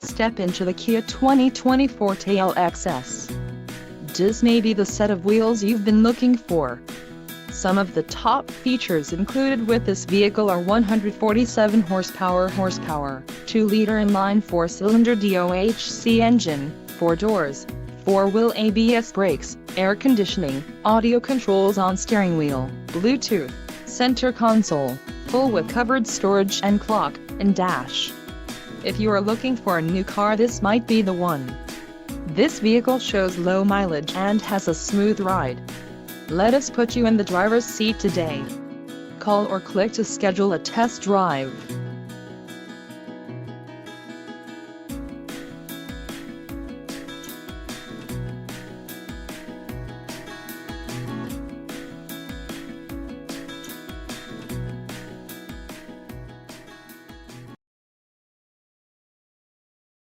Step into the Kia 2020 Forte LXS. This may be the set of wheels you've been looking for. Some of the top features included with this vehicle are 147 horsepower, 2-liter inline 4-cylinder DOHC engine, 4 doors, 4-wheel ABS brakes, air conditioning, audio controls on steering wheel, Bluetooth, center console, full with covered storage and clock, and dash. If you are looking for a new car, this might be the one. This vehicle shows low mileage and has a smooth ride. Let us put you in the driver's seat today. Call or click to schedule a test drive.